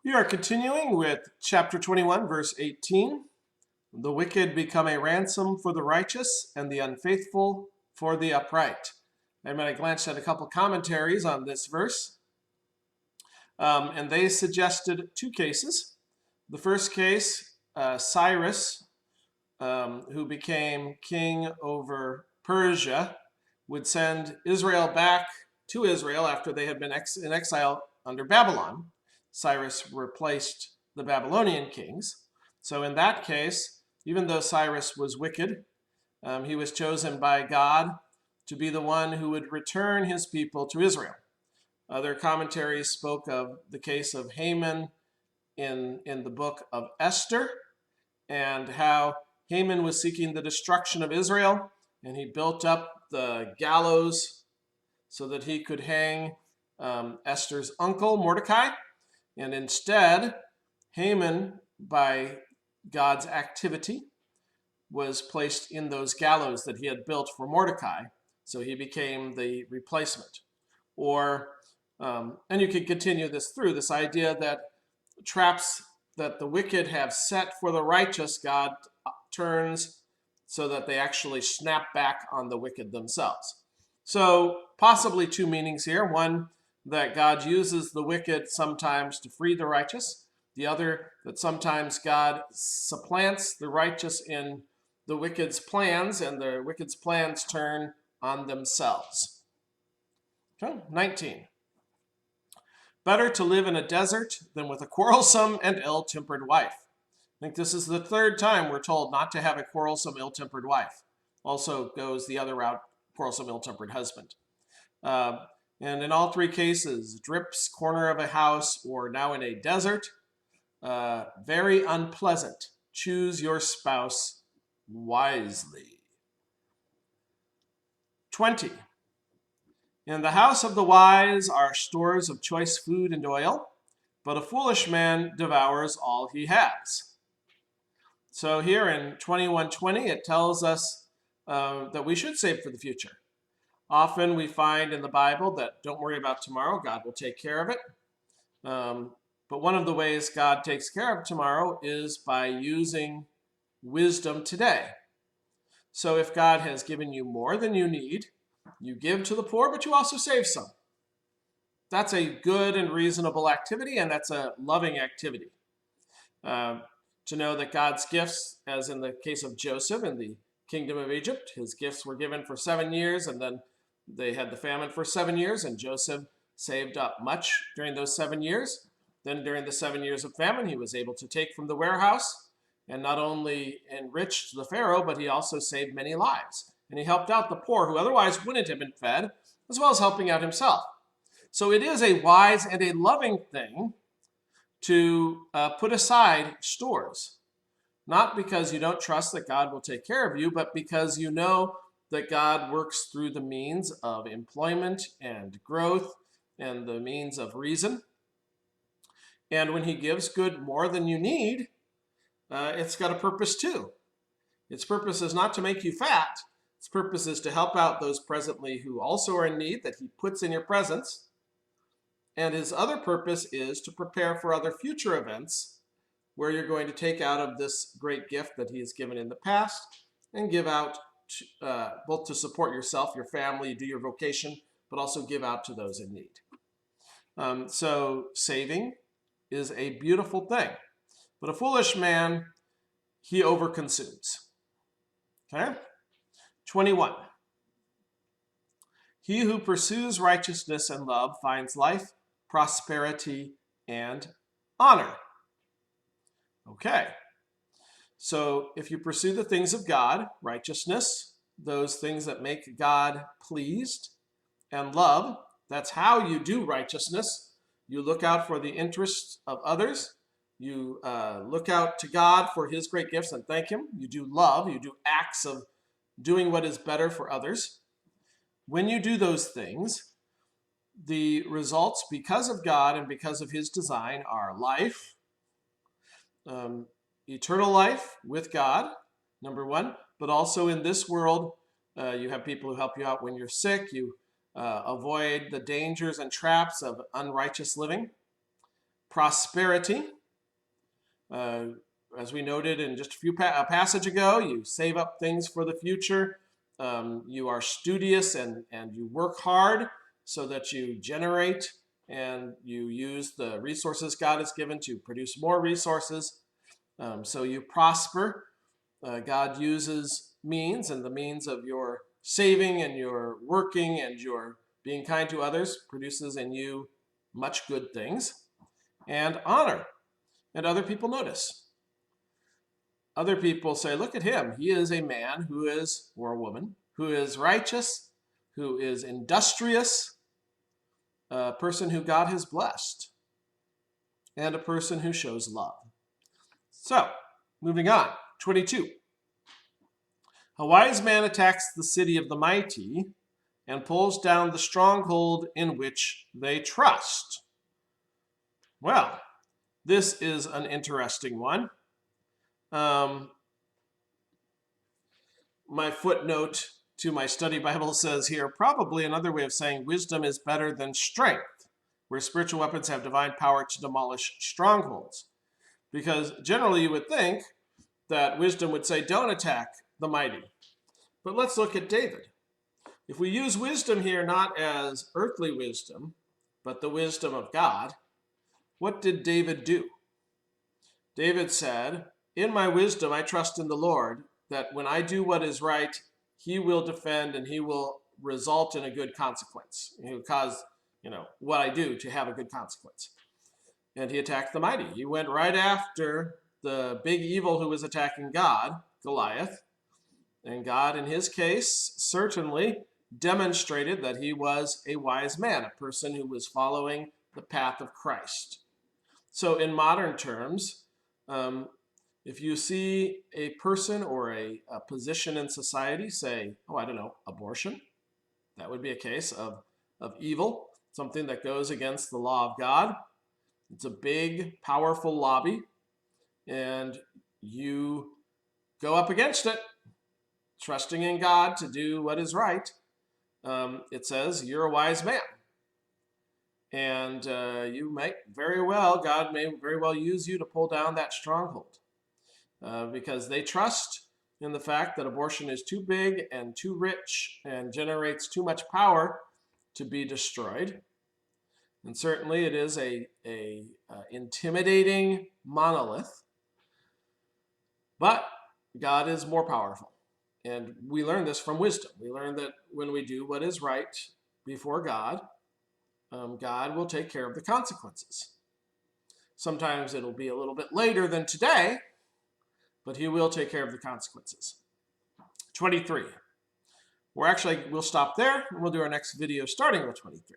We are continuing with chapter 21, verse 18. The wicked become a ransom for the righteous, and the unfaithful for the upright. And I glanced at a couple commentaries on this verse, and they suggested two cases. The first case, Cyrus, who became king over Persia, would send Israel back to Israel after they had been in exile under Babylon. Cyrus replaced the Babylonian kings. So in that case, even though Cyrus was wicked, he was chosen by God to be the one who would return his people to Israel. Other commentaries spoke of the case of Haman in the book of Esther, and how Haman was seeking the destruction of Israel, and he built up the gallows so that he could hang Esther's uncle, Mordecai. And instead, Haman, by God's activity, was placed in those gallows that he had built for Mordecai. So he became the replacement. Or, and you could continue this through, this idea that traps that the wicked have set for the righteous, God turns so that they actually snap back on the wicked themselves. So possibly two meanings here. One, that God uses the wicked sometimes to free the righteous. The other, that sometimes God supplants the righteous in the wicked's plans, and the wicked's plans turn on themselves. Okay, 19. Better to live in a desert than with a quarrelsome and ill-tempered wife. I think this is the third time we're told not to have a quarrelsome, ill-tempered wife. Also goes the other route, quarrelsome, ill-tempered husband. And in all three cases, drips, corner of a house, or now in a desert, very unpleasant. Choose your spouse wisely. 20. In the house of the wise are stores of choice food and oil, but a foolish man devours all he has. So here in 21:20, it tells us that we should save for the future. Often we find in the Bible that don't worry about tomorrow, God will take care of it. But one of the ways God takes care of tomorrow is by using wisdom today. So if God has given you more than you need, you give to the poor, but you also save some. That's a good and reasonable activity, and that's a loving activity. To know that God's gifts, as in the case of Joseph in the kingdom of Egypt, his gifts were given for 7 years, and then they had the famine for 7 years, and Joseph saved up much during those 7 years. Then during the 7 years of famine, he was able to take from the warehouse and not only enriched the Pharaoh, but he also saved many lives. And he helped out the poor who otherwise wouldn't have been fed, as well as helping out himself. So it is a wise and a loving thing to put aside stores, not because you don't trust that God will take care of you, but because you know that God works through the means of employment and growth and the means of reason. And when he gives good more than you need, it's got a purpose too. Its purpose is not to make you fat. Its purpose is to help out those presently who also are in need that he puts in your presence. And his other purpose is to prepare for other future events where you're going to take out of this great gift that he has given in the past and give out both to support yourself, your family, do your vocation, but also give out to those in need. So saving is a beautiful thing. But a foolish man, he overconsumes. Okay? 21. He who pursues righteousness and love finds life, prosperity, and honor. Okay. So if you pursue the things of God, righteousness, those things that make God pleased, and love, that's how you do righteousness. You look out for the interests of others. You look out to God for his great gifts and thank him. You do love. You do acts of doing what is better for others. When you do those things, the results, because of God and because of his design, are life, eternal life with God, number one, but also in this world, you have people who help you out when you're sick. You avoid the dangers and traps of unrighteous living. prosperity. As we noted in just a passage ago, you save up things for the future. You are studious and you work hard so that you generate and you use the resources God has given to produce more resources. So you prosper. God uses means, and the means of your saving and your working and your being kind to others produces in you much good things. And honor. And other people notice. Other people say, look at him. He is a man who is, or a woman, who is righteous, who is industrious, a person who God has blessed, and a person who shows love. So, moving on, 22. A wise man attacks the city of the mighty and pulls down the stronghold in which they trust. Well, this is an interesting one. My footnote to my study Bible says here, probably another way of saying wisdom is better than strength, where spiritual weapons have divine power to demolish strongholds. Because generally you would think that wisdom would say, don't attack the mighty. But let's look at David. If we use wisdom here not as earthly wisdom, but the wisdom of God, what did David do? David said, in my wisdom I trust in the Lord, that when I do what is right, he will defend and he will result in a good consequence. He will cause, what I do to have a good consequence. And he attacked the mighty. He went right after the big evil who was attacking God, Goliath. And God, in his case, certainly demonstrated that he was a wise man, a person who was following the path of Christ. So in modern terms, if you see a person or a position in society, say, abortion, that would be a case of evil, something that goes against the law of God. It's a big, powerful lobby, and you go up against it, trusting in God to do what is right. It says you're a wise man. And God may very well use you to pull down that stronghold. Because they trust in the fact that abortion is too big and too rich and generates too much power to be destroyed. And certainly it is a intimidating monolith. But God is more powerful. And we learn this from wisdom. We learn that when we do what is right before God, God will take care of the consequences. Sometimes it'll be a little bit later than today, but he will take care of the consequences. 23. We'll stop there, and we'll do our next video starting with 23.